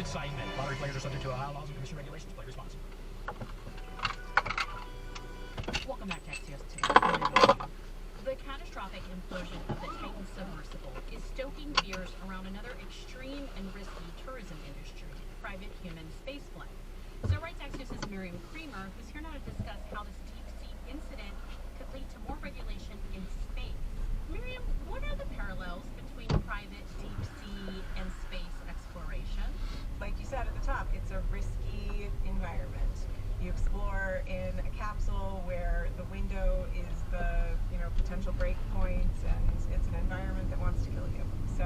excitement. Lottery players are subject to Ohio laws and commission regulations. Play responsibly. Welcome back to Axios Today. The catastrophic implosion of the Titan submersible is stoking fears around another extreme and risky tourism industry, private human spaceflight. So writes Axios' Miriam Creamer, who's here now to discuss how this deep-sea incident could lead to more regulation in space. Miriam, what are the parallels between private deep-sea and space exploration? Like you said at the top, it's a risky environment. You explore in a capsule where the window is the potential break points, and it's an environment that wants to kill you. So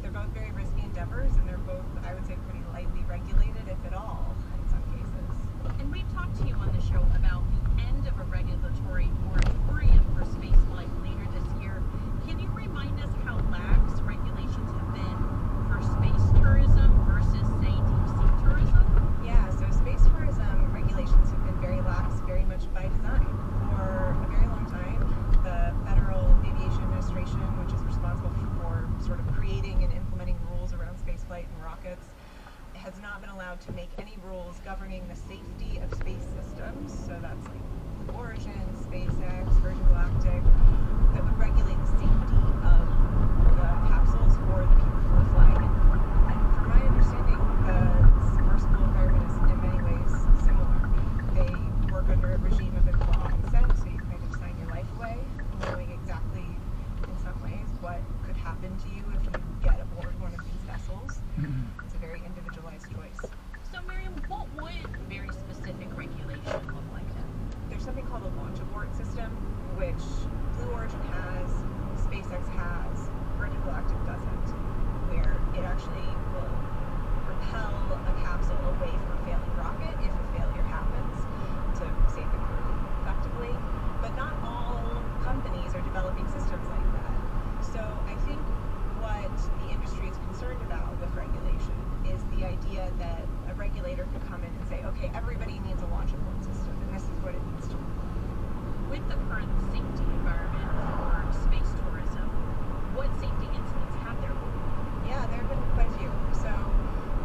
they're both very risky endeavors, and they're both, I would say, pretty lightly regulated, if at all, in some cases. And we've talked to you on the show about the end of a regulatory moratorium for spaceflight later this year. Can you remind us how lax regulations have been for space tourism versus, say, deep-sea tourism? Yeah, so space tourism regulations have been very lax, very much by design. For a very long time, the Federal Aviation Administration, which is responsible for sort of creating and implementing rules around spaceflight and rockets, has not been allowed to make any rules governing the safety of space systems. So that's like Origin, SpaceX, Virgin Galactic, that would regulate the safety of the capsules for the people who are flying it. And from my understanding, the submersible environment is in many ways similar. They work under a regime of informed consent, so you kind of sign your life away, knowing exactly, in some ways, what could happen to you if you get aboard one of these vessels. It's a very individualized choice. So, Miriam, what would very specific regulation look like then? There's something called a launch abort system, which Blue Origin has, SpaceX has, Virgin Galactic doesn't, where it actually will propel a capsule away from a failing rocket if a failure happens to save the crew effectively. But not all companies are developing systems like that. So I think what the industry is concerned about with regulation is the idea that a regulator could come in and say, okay, everybody needs a launch abort system, and this is what it needs to be. With the current safety environment for space tourism, what safety incidents have there been? Yeah, there have been quite a few. So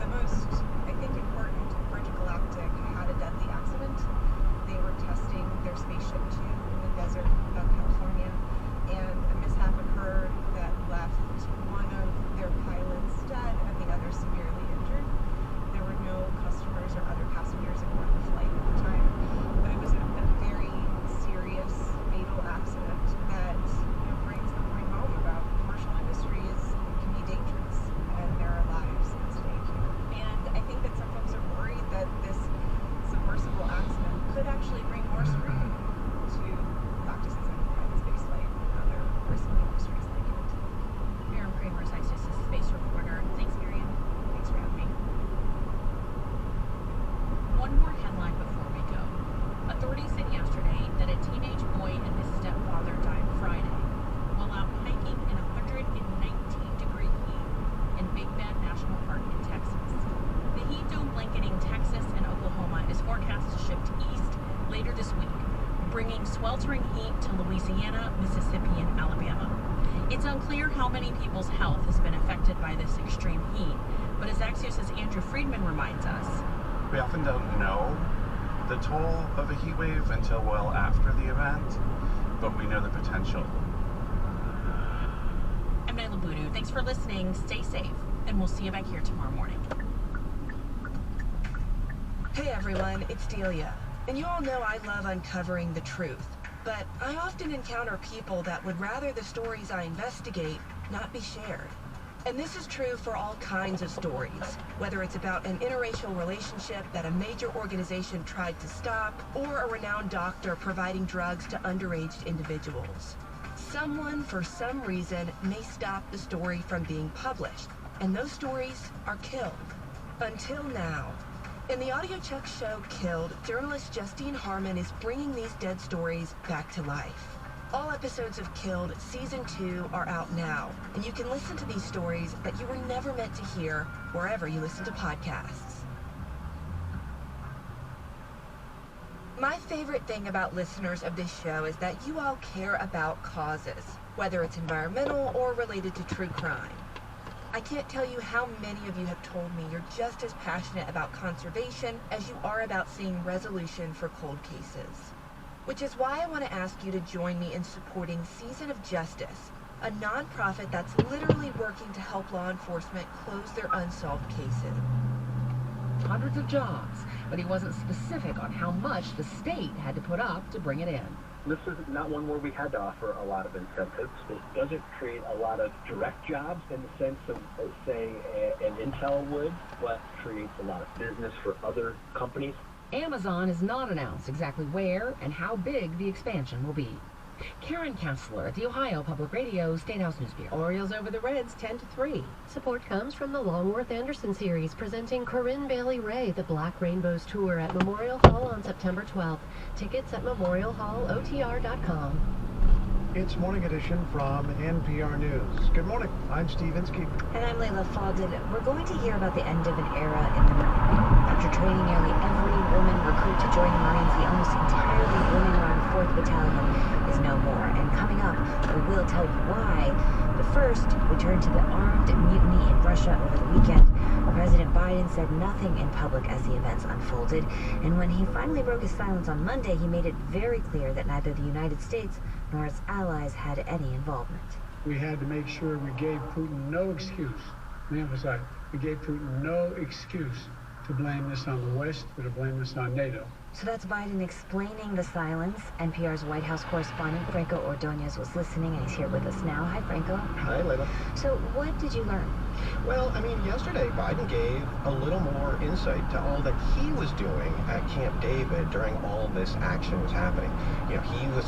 the most, I think, important, Virgin Galactic had a deadly accident. They were testing their spaceship two in the desert of California, and a mishap occurred that left one of their pilots dead and the other severely injured. There were no customers or other passengers aboard the flight at the time, but it was a very serious, fatal accident that brings the point home about commercial industries can be dangerous, and there are lives at stake here. And I think that some folks are worried that this submersible accident could actually bring more scrutiny to practices in private spaceflight and other risky industries like it. Miriam Creamer is Axios' space reporter. Thanks, Miriam. Thanks for having me. One more headline before we go. Authorities said yesterday that a teenage boy and his stepfather died Friday while out hiking in 119-degree heat in Big Bend National Park in Texas. The heat dome blanketing Texas and Oklahoma is forecast to shift east later this week, bringing sweltering heat to Louisiana, Mississippi, and Alabama. It's unclear how many people's health has been affected by this extreme heat, but as Axios' Andrew Friedman reminds us, we often don't know the toll of a heat wave until well after the event, but we know the potential. I'm Naila Boodoo. Thanks for listening. Stay safe, and we'll see you back here tomorrow morning. Hey everyone, it's Delia. And you all know I love uncovering the truth. But I often encounter people that would rather the stories I investigate not be shared. And this is true for all kinds of stories, whether it's about an interracial relationship that a major organization tried to stop, or a renowned doctor providing drugs to underage individuals. Someone, for some reason, may stop the story from being published, and those stories are killed. Until now. In the Audio Chuck show Killed, journalist Justine Harmon is bringing these dead stories back to life. All episodes of Killed Season 2 are out now, and you can listen to these stories that you were never meant to hear wherever you listen to podcasts. My favorite thing about listeners of this show is that you all care about causes, whether it's environmental or related to true crime. I can't tell you how many of you have told me you're just as passionate about conservation as you are about seeing resolution for cold cases. Which is why I want to ask you to join me in supporting Season of Justice, a nonprofit that's literally working to help law enforcement close their unsolved cases. Hundreds of jobs, but he wasn't specific on how much the state had to put up to bring it in. This is not one where we had to offer a lot of incentives. It doesn't create a lot of direct jobs in the sense of, say, an Intel would, but creates a lot of business for other companies. Amazon has not announced exactly where and how big the expansion will be. Karen Kessler at the Ohio Public Radio State House News Bureau. Orioles over the Reds 10-3. Support comes from the Longworth Anderson series presenting Corinne Bailey Ray, the Black Rainbows Tour at Memorial Hall on September 12th. Tickets at memorialhallotr.com. It's Morning Edition from NPR News. Good morning. I'm Steve Inskeep. And I'm Layla Falded. We're going to hear about the end of an era in the Marine. After training nearly every woman recruit to join the Marines, the almost entirely women-run 4th Battalion is no more. And coming up, we will tell you why. But first, we turn to the armed mutiny in Russia over the weekend. President Biden said nothing in public as the events unfolded. And when he finally broke his silence on Monday, he made it very clear that neither the United States nor its allies had any involvement. We had to make sure we gave Putin no excuse. Let me emphasize, we gave Putin no excuse to blame this on the West or to blame this on NATO. So that's Biden explaining the silence. NPR's White House correspondent Franco Ordonez was listening, and he's here with us now. Hi, Franco. Hi, Layla. So what did you learn? Well, yesterday Biden gave a little more insight to all that he was doing at Camp David during all this action was happening. He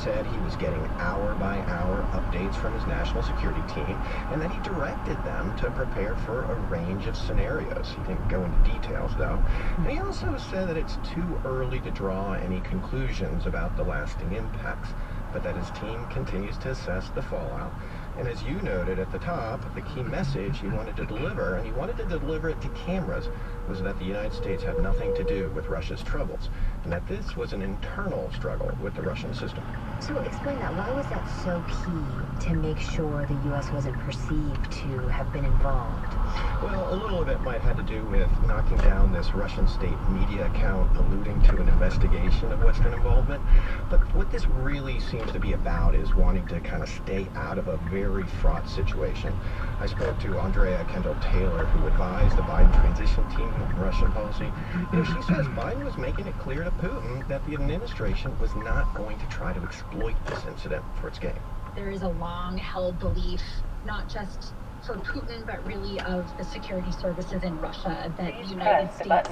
said he was getting hour-by-hour updates from his national security team, and that he directed them to prepare for a range of scenarios. He didn't go into details, though. And he also said that it's too early to draw any conclusions about the lasting impacts, but that his team continues to assess the fallout. And as you noted at the top, the key message he wanted to deliver, and he wanted to deliver it to cameras, was that the United States had nothing to do with Russia's troubles, and that this was an internal struggle with the Russian system. So explain that. Why was that so key to make sure the U.S. wasn't perceived to have been involved? Well, a little of it might have to do with knocking down this Russian state media account alluding to an investigation of Western involvement. But what this really seems to be about is wanting to kind of stay out of a very fraught situation. I spoke to Andrea Kendall-Taylor, who advised the Biden transition team on Russian policy. She says Biden was making it clear to Putin that the administration was not going to try to exploit this incident for its gain. There is a long-held belief, not just for Putin, but really of the security services in Russia, that the United States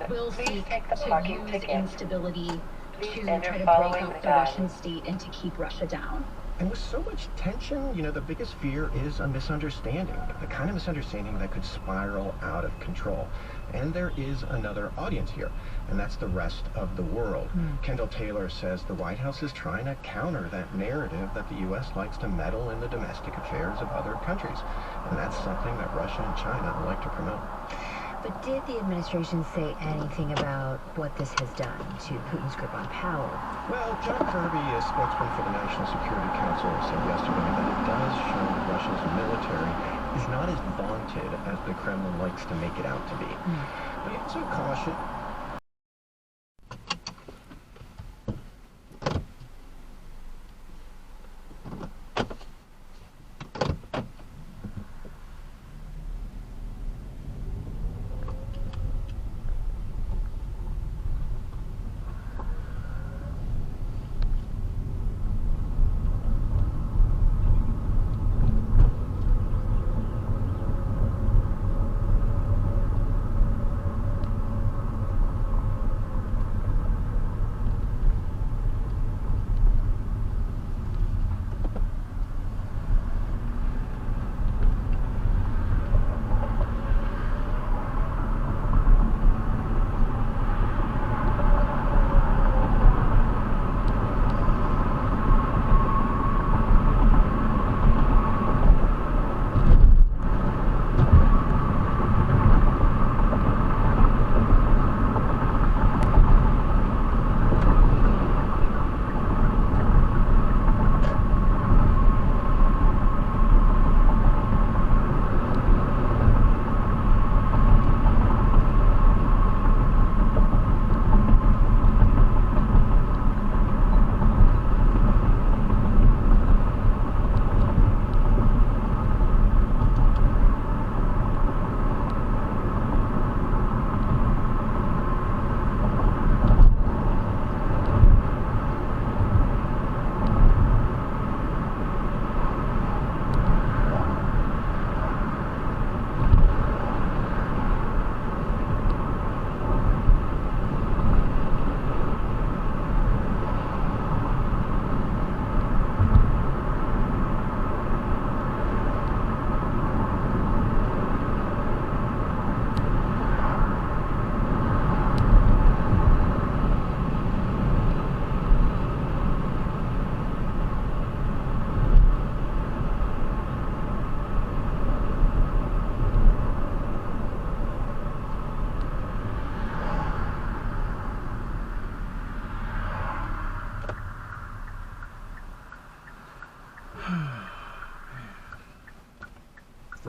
will seek to use instability to try to break up the Russian state and to keep Russia down. And with so much tension, the biggest fear is a misunderstanding, the kind of misunderstanding that could spiral out of control. And there is another audience here, and that's the rest of the world. Kendall-Taylor says the White House is trying to counter that narrative that the U.S. likes to meddle in the domestic affairs of other countries. And that's something that Russia and China like to promote. But did the administration say anything about what this has done to Putin's grip on power? Well, John Kirby, a spokesman for the National Security Council, said yesterday that it does show that Russia's military is not as vaunted as the Kremlin likes to make it out to be. But he also cautioned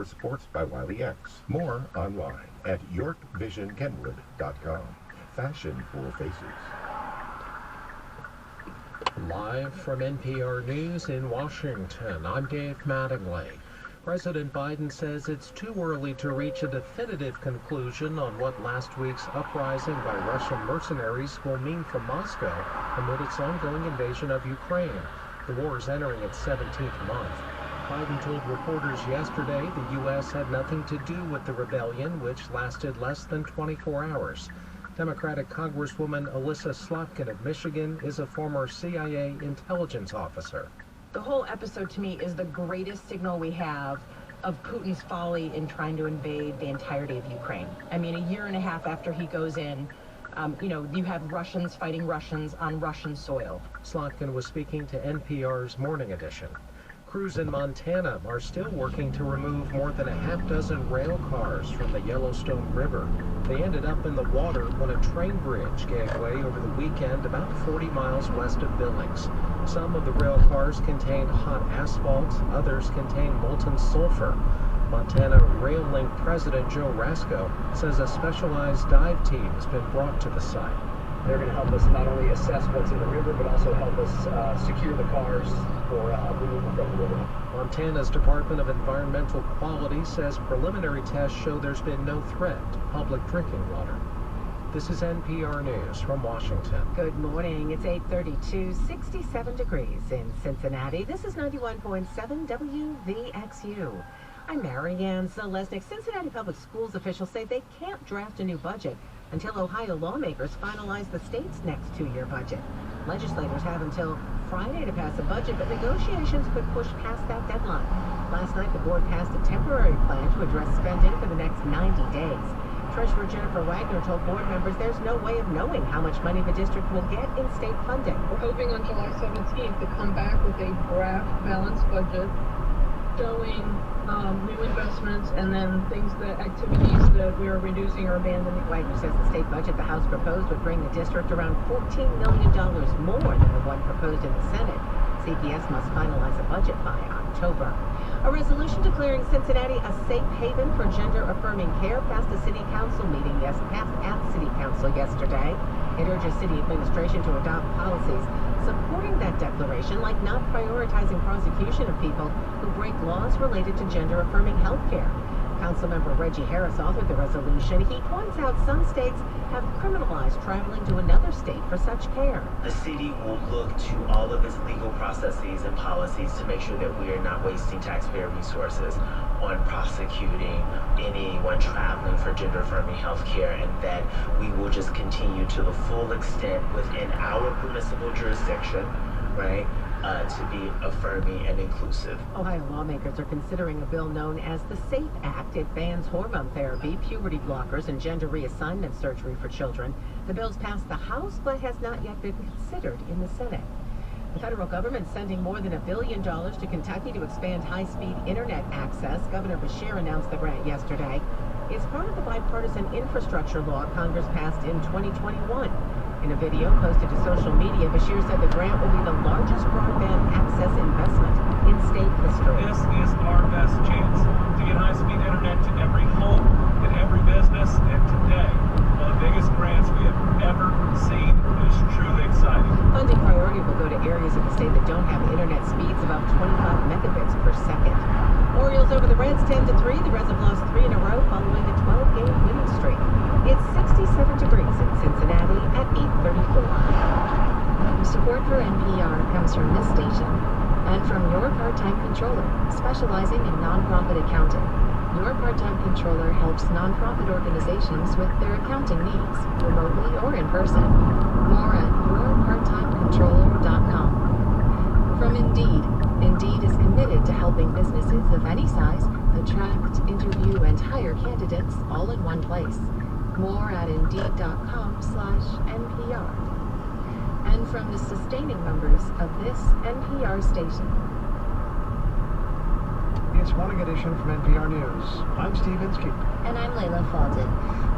for Sports by Wiley X. More online at yorkvisionkenwood.com. Fashion for faces. Live from NPR News in Washington, I'm Dave Mattingly. President Biden says it's too early to reach a definitive conclusion on what last week's uprising by Russian mercenaries will mean for Moscow amid its ongoing invasion of Ukraine. The war is entering its 17th month. Biden told reporters yesterday the U.S. had nothing to do with the rebellion, which lasted less than 24 hours. Democratic Congresswoman Alyssa Slotkin of Michigan is a former CIA intelligence officer. The whole episode to me is the greatest signal we have of Putin's folly in trying to invade the entirety of Ukraine. I mean, a year and a half after he goes in, you have Russians fighting Russians on Russian soil. Slotkin was speaking to NPR's Morning Edition. Crews in Montana are still working to remove more than a half dozen rail cars from the Yellowstone River. They ended up in the water when a train bridge gave way over the weekend about 40 miles west of Billings. Some of the rail cars contain hot asphalt, others contain molten sulfur. Montana Rail Link President Joe Rasco says a specialized dive team has been brought to the site. They're going to help us not only assess what's in the river, but also help us secure the cars for removal from the river. Montana's Department of Environmental Quality says preliminary tests show there's been no threat to public drinking water. This is NPR News from Washington. Good morning. It's 8:32, 67 degrees in Cincinnati. This is 91.7 WVXU. I'm Marianne Zalesnik. Cincinnati Public Schools officials say they can't draft a new budget until Ohio lawmakers finalize the state's next two-year budget. Legislators have until Friday to pass a budget, but negotiations could push past that deadline. Last night, the board passed a temporary plan to address spending for the next 90 days. Treasurer Jennifer Wagner told board members there's no way of knowing how much money the district will get in state funding. We're hoping on July 17th to come back with a draft balanced budget showing new investments and then activities that we are reducing or abandoning. Wagner says the state budget the House proposed would bring the district around $14 million more than the one proposed in the Senate. CPS must finalize a budget by October. A resolution declaring Cincinnati a safe haven for gender-affirming care passed a city council meeting passed at city council yesterday. It urges city administration to adopt policies supporting that declaration, like not prioritizing prosecution of people who break laws related to gender-affirming health care. Councilmember Reggie Harris authored the resolution. He points out some states have criminalized traveling to another state for such care. The city will look to all of its legal processes and policies to make sure that we are not wasting taxpayer resources on prosecuting anyone traveling for gender-affirming health care, and that we will just continue to the full extent within our permissible jurisdiction, right, to be affirming and inclusive. Ohio lawmakers are considering a bill known as the SAFE Act. It bans hormone therapy, puberty blockers, and gender reassignment surgery for children. The bill's passed the House, but has not yet been considered in the Senate. The federal government sending more than $1 billion to Kentucky to expand high-speed internet access. Governor Beshear announced the grant yesterday. It's part of the bipartisan infrastructure law Congress passed in 2021. In a video posted to social media, Beshear said the grant will be the largest broadband access investment in state history. This is our best chance to get high-speed internet to every home and every business, and today, one of the biggest grants we have ever seen. It is truly exciting. Funding priority will go to areas of the state that don't have internet speeds above 25 megabits per second. Orioles over the Reds 10-3. The Reds have lost 3 in a row following a 12-game winning streak. It's 67 degrees in Cincinnati at 8:34. Support for NPR comes from this station and from your part-time controller, specializing in nonprofit accounting. Your part-time controller helps nonprofit organizations with their accounting needs, remotely or in person. More at yourparttimecontroller.com. From Indeed. Indeed is committed to helping businesses of any size attract, interview, and hire candidates all in one place. More at Indeed.com/NPR. And from the sustaining members of this NPR station. It's Morning Edition from NPR News. I'm Steve Inskeep. And I'm Layla Faldon.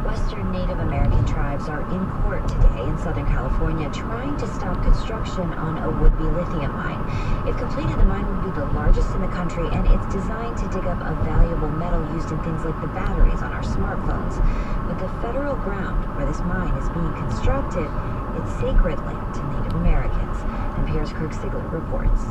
Western Native American tribes are in court today in Southern California trying to stop construction on a would-be lithium mine. If completed, the mine would be the largest in the country, and it's designed to dig up a valuable metal used in things like the batteries on our smartphones. But the federal ground where this mine is being constructed, it's sacred land to Native Americans. NPR's Kirk Sigler reports.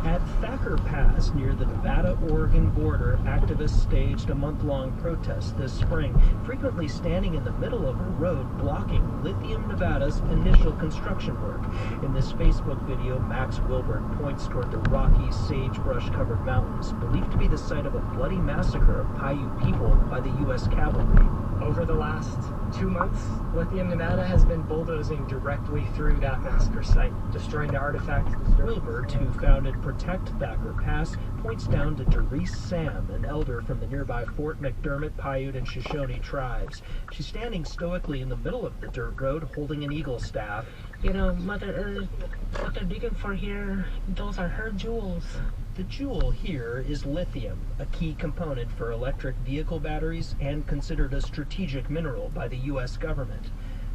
At Thacker Pass, near the Nevada-Oregon border, activists staged a month-long protest this spring, frequently standing in the middle of a road blocking Lithium Nevada's initial construction work. In this Facebook video, Max Wilbert points toward the rocky, sagebrush-covered mountains, believed to be the site of a bloody massacre of Paiute people by the U.S. cavalry. Over the last 2 months, Lithium Nevada has been bulldozing directly through that massacre site, destroying the artifacts. Wilbert, who founded Protect Thacker Pass, points down to Doris Sam, an elder from the nearby Fort McDermott Paiute and Shoshone tribes. She's standing stoically in the middle of the dirt road, holding an eagle staff. You know, Mother Earth, what they're digging for here, those are her jewels. The jewel here is lithium, a key component for electric vehicle batteries and considered a strategic mineral by the U.S. government.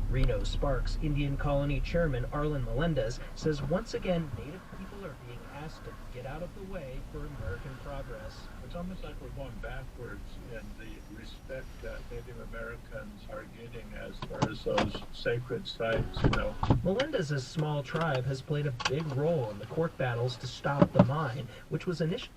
Reno Sparks Indian Colony Chairman Arlen Melendez says once again Native people are being asked to get out of the way for American progress. It's almost like we're going backwards in the respect that Native Americans are getting as far as those sacred sites, you know. Melendez's small tribe has played a big role in the court battles to stop the mine, which was initially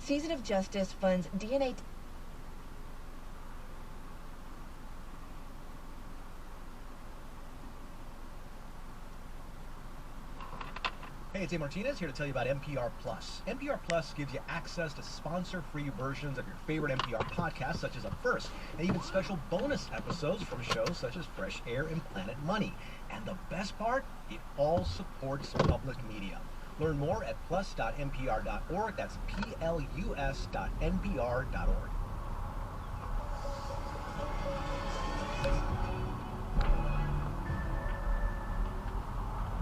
Season of Justice funds DNA... Hey, it's A. Martinez here to tell you about NPR Plus. NPR Plus gives you access to sponsor-free versions of your favorite NPR podcasts, such as Up First, and even special bonus episodes from shows such as Fresh Air and Planet Money. And the best part? It all supports public media. Learn more at plus.npr.org. That's plus.npr.org.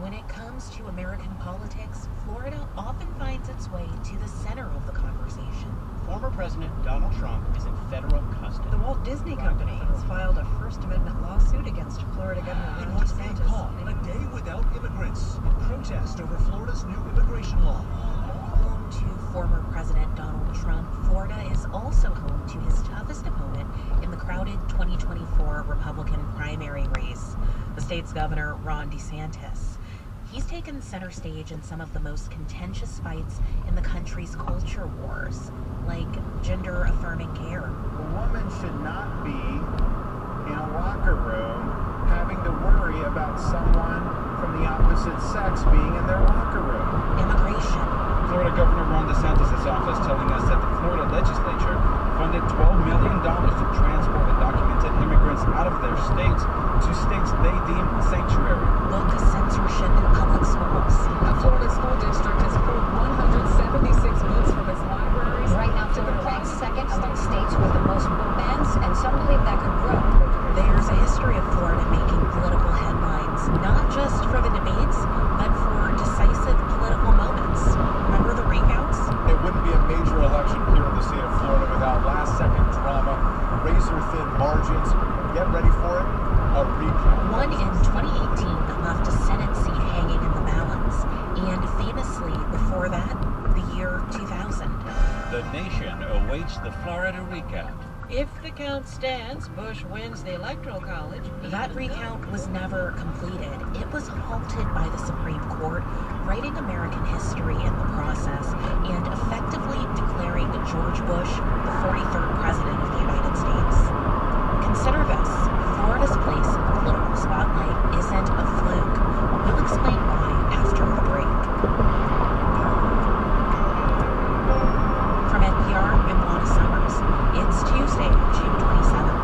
When it comes to American politics, Florida often finds its way to the center of the conversation. Former President Donald Trump is in federal custody. The Walt Disney Company has filed a First Amendment lawsuit against Florida Governor Ron DeSantis. A day without immigrants in protest over Florida's new immigration law. Home to former President Donald Trump, Florida is also home to his toughest opponent in the crowded 2024 Republican primary race, the state's governor, Ron DeSantis. He's taken center stage in some of the most contentious fights in the country's culture wars, like gender-affirming care. A woman should not be in a locker room having to worry about someone from the opposite sex being in their locker room. Immigration. Florida Governor Ron DeSantis' office telling us that the Florida legislature funded $12 million to transport undocumented immigrants out of their states to states they deem sanctuary. Look, censorship in public schools. A Florida school district has pulled 176 books from its libraries. Right now, Florida ranks second among states with the most book bans, and some believe that could grow. There's a history of Florida making political headlines, not just for the debates, but for decisive political moments. Remember the recounts? It wouldn't be a major election here in the state of Florida without last-second drama, razor-thin margins. Get ready for it, a recount. One in 2018 that left a Senate seat hanging in the balance, and famously before that, the year 2000. The nation awaits the Florida recount. If the count stands, Bush wins the Electoral College. That recount was never completed. It was halted by the Supreme Court, writing American history in the process and effectively declaring George Bush the 43rd president of the United States. Consider this: Florida's place in the political spotlight isn't a fluke. We'll explain why after the break. From NPR, I'm Lana Summers. It's Tuesday, June 27th.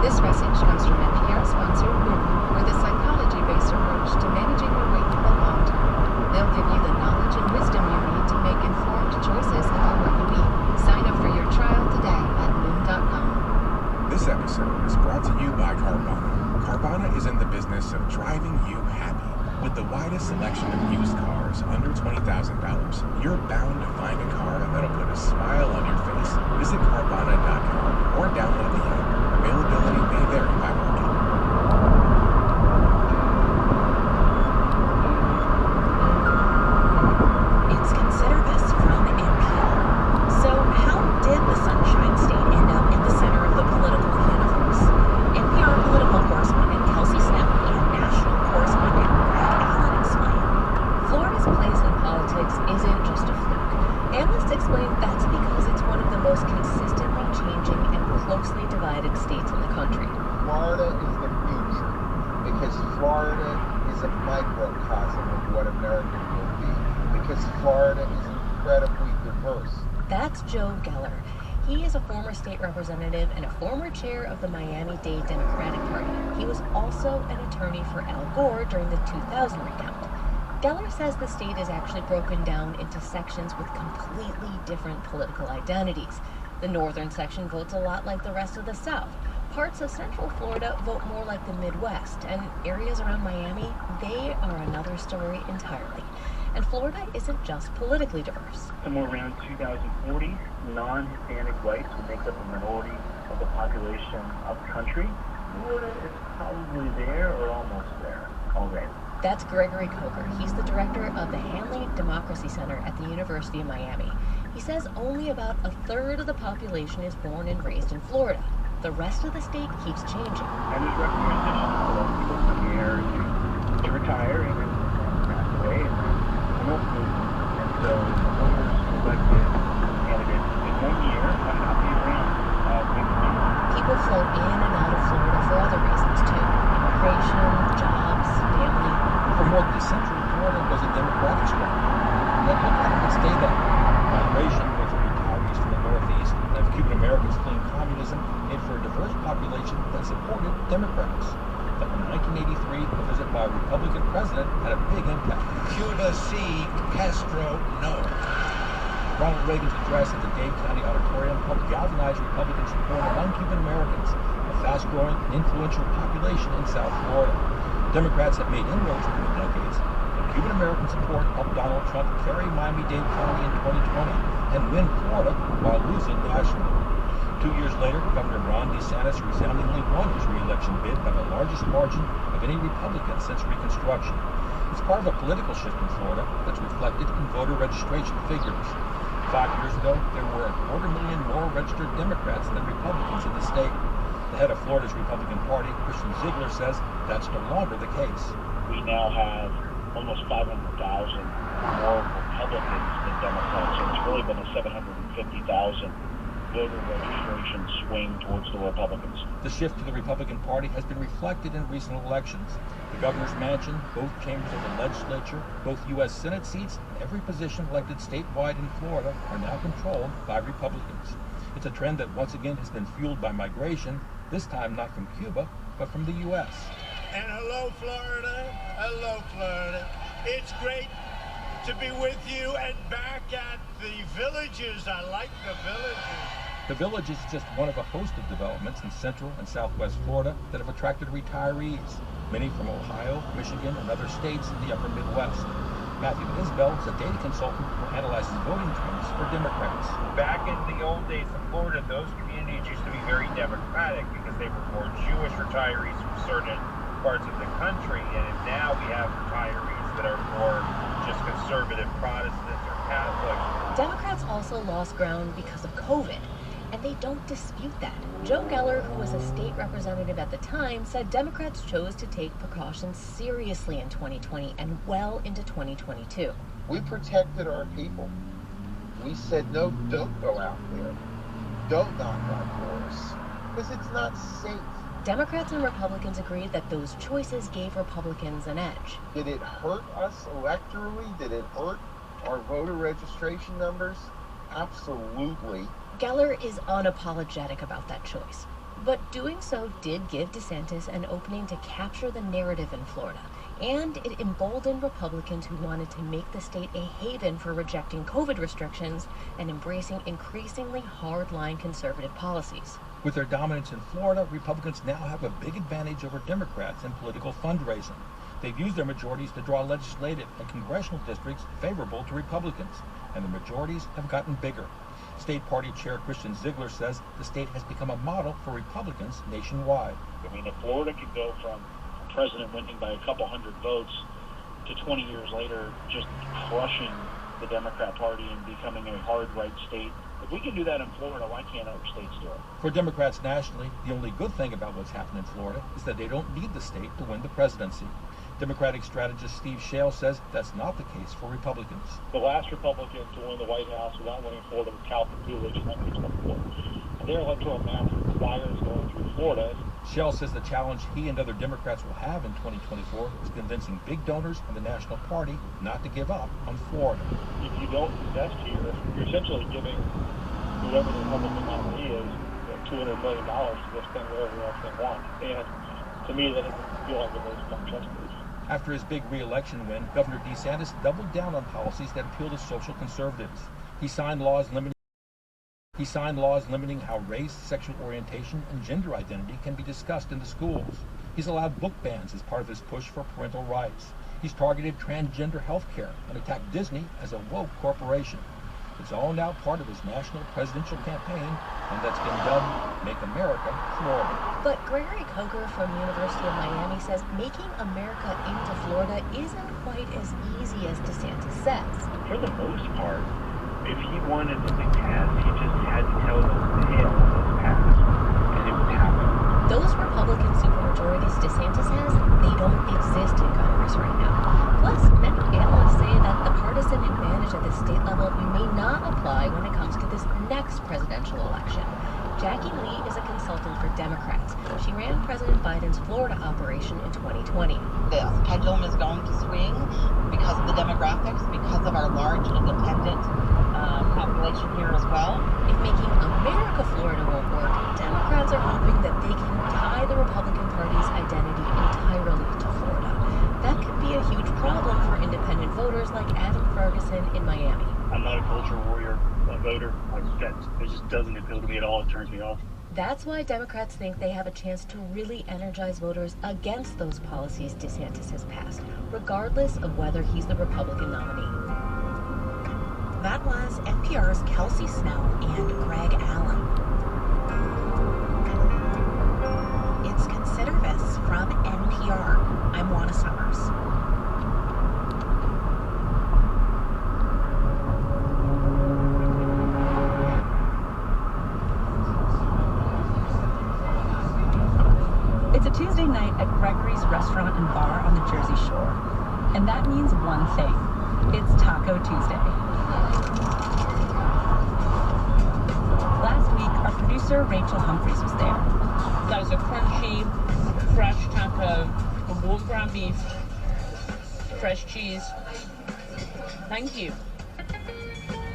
This message comes from NPR sponsor Boohoo, with a psychology-based approach to managing your weight for the long term. They'll give you the knowledge and wisdom you need to make informed choices about what you eat. Sign up for your trial today at Noom.com. This episode is brought to you by Carvana. Carvana is in the business of driving you happy. With the widest selection of used cars under $20,000, you're bound to find a car that'll put a smile on your face. Visit Carvana.com or download the app. Availability may vary by market. It's Consider This from NPR. So how did the Sunshine State end up in the center of the political universe? NPR political correspondent Kelsey Snell and national correspondent Florida's place in politics isn't just a fluke. Analysts explain that's because it's one of the most consistently changing and closely divided states in the country. Florida is the future because Florida is a microcosm of what America will be, because Florida is incredibly diverse. That's Joe Geller. He is a former state representative and a former chair of the Miami-Dade Democratic Party. He was also an attorney for Al Gore during the 2000 recount. Geller says the state is actually broken down into sections with completely different political identities. The northern section votes a lot like the rest of the South. Parts of central Florida vote more like the Midwest, and areas around Miami, they are another story entirely. And Florida isn't just politically diverse. Somewhere around 2040, non-Hispanic whites will make up a minority of the population of the country. Florida is probably there or almost there already. That's Gregory Coker. He's the director of the Hanley Democracy Center at the University of Miami. He says only about a third of the population is born and raised in Florida. The rest of the state keeps changing. And there's representation. A lot of people come here to retire and pass away and then come up. And so voters elect see Castro, no. Ronald Reagan's address at the Dade County Auditorium helped galvanize Republican support among Cuban Americans, a fast-growing and influential population in South Florida. Democrats have made inroads over the decades, but Cuban American support helped Donald Trump carry Miami-Dade County in 2020 and win Florida while losing nationally. 2 years later, Governor Ron DeSantis resoundingly won his re-election bid by the largest margin of any Republican since Reconstruction. It's part of a political shift in Florida that's reflected in voter registration figures. 5 years ago, there were 250,000 more registered Democrats than Republicans in the state. The head of Florida's Republican Party, Christian Ziegler, says that's no longer the case. We now have almost 500,000 more Republicans than Democrats, so it's really been a 750,000 voter registration swing towards the Republicans. The shift to the Republican Party has been reflected in recent elections. The governor's mansion, both chambers of the legislature, both U.S. Senate seats, and every position elected statewide in Florida are now controlled by Republicans. It's a trend that once again has been fueled by migration, this time not from Cuba, but from the U.S. And hello, Florida. Hello, Florida. It's great to be with you and back at the Villages. I like the Villages. The Village is just one of a host of developments in central and southwest Florida that have attracted retirees, many from Ohio, Michigan, and other states in the upper Midwest. Matthew Isbell is a data consultant who analyzes voting trends for Democrats. Back in the old days of Florida, those communities used to be very Democratic because they were more Jewish retirees from certain parts of the country, and now we have retirees that are more just conservative Protestants or Catholics. Democrats also lost ground because of COVID, and they don't dispute that. Joe Geller, who was a state representative at the time, said Democrats chose to take precautions seriously in 2020 and well into 2022. We protected our people. We said, no, don't go out there. Don't knock on doors, because it's not safe. Democrats and Republicans agreed that those choices gave Republicans an edge. Did it hurt us electorally? Did it hurt our voter registration numbers? Absolutely. Geller is unapologetic about that choice, but doing so did give DeSantis an opening to capture the narrative in Florida, and it emboldened Republicans who wanted to make the state a haven for rejecting COVID restrictions and embracing increasingly hard-line conservative policies. With their dominance in Florida, Republicans now have a big advantage over Democrats in political fundraising. They've used their majorities to draw legislative and congressional districts favorable to Republicans, and the majorities have gotten bigger. State Party Chair Christian Ziegler says the state has become a model for Republicans nationwide. I mean, if Florida could go from a president winning by a couple hundred votes to 20 years later just crushing the Democrat Party and becoming a hard right state, if we can do that in Florida, why can't other states do it? For Democrats nationally, the only good thing about what's happened in Florida is that they don't need the state to win the presidency. Democratic strategist Steve Shale says that's not the case for Republicans. The last Republican to win the White House without winning Florida was Calvin Coolidge in 1924. And their electoral map requires going through Florida. Shale says the challenge he and other Democrats will have in 2024 is convincing big donors in the National Party not to give up on Florida. If you don't invest here, you're essentially giving whoever the Republican nominee is $200 million to go spend wherever else they want. And to me, that doesn't feel like a very strong chess move. After his big re-election win, Governor DeSantis doubled down on policies that appeal to social conservatives. He signed laws limiting how race, sexual orientation, and gender identity can be discussed in the schools. He's allowed book bans as part of his push for parental rights. He's targeted transgender health care and attacked Disney as a woke corporation. It's all now part of his national presidential campaign, and that's been dubbed Make America Florida. But Gregory Coker from University of Miami says making America into Florida isn't quite as easy as DeSantis says. For the most part, if he wanted to pass, he just had to tell them, hey, I want this passed, and it would happen. Those Republican supermajorities DeSantis has, they don't exist in Congress right now. Plus, many analysts say that the partisan advantage at the state level may not apply when it comes to this next presidential election. Jackie Lee is a consultant for Democrats. She ran President Biden's Florida operation in 2020. The pendulum is going to swing because of the demographics, because of our large independent population here as well. If making America Florida won't work, Democrats are hoping that they can tie the Republican Party's identity entirely to Florida. That could be a huge problem for independent voters like voter. Like that, it just doesn't appeal to me at all. It turns me off. That's why Democrats think they have a chance to really energize voters against those policies DeSantis has passed, regardless of whether he's the Republican nominee. That was NPR's Kelsey Snell and Greg Allen. It's Consider This from NPR. I'm Juana Summers. It's a Tuesday night at Gregory's Restaurant and Bar on the Jersey Shore. And that means one thing. It's Taco Tuesday. Last week, our producer Rachel Humphreys was there. That was a crunchy, fresh taco, a warm ground beef, fresh cheese. Thank you.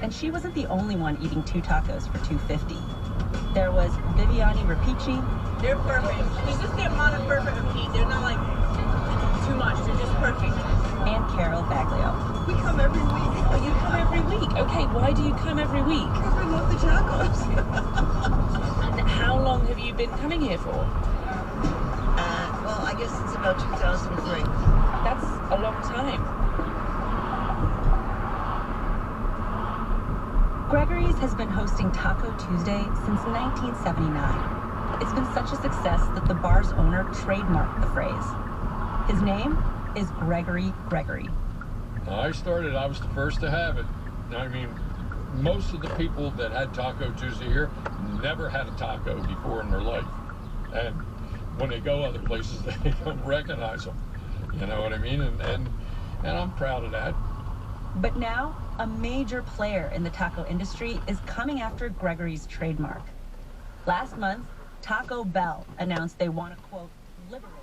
And she wasn't the only one eating 2 tacos for $2.50. There was Viviani Rapici. They're perfect. You just get mono perfect repeat. They're not like too much. They're just perfect. And Carol Baglio. We come every week. Oh, you come every week. Okay, why do you come every week? Because we love the tacos. And how long have you been coming here for? Well, I guess it's about 2003. That's a long time. Gregory's has been hosting Taco Tuesday since 1979. It's been such a success that the bar's owner trademarked the phrase. His name is Gregory Gregory. I was the first to have it. I mean, most of the people that had Taco Tuesday here never had a taco before in their life. And when they go other places, they don't recognize them. You know what I mean? And I'm proud of that. But now, a major player in the taco industry is coming after Gregory's trademark. Last month, Taco Bell announced they want to, quote, liberate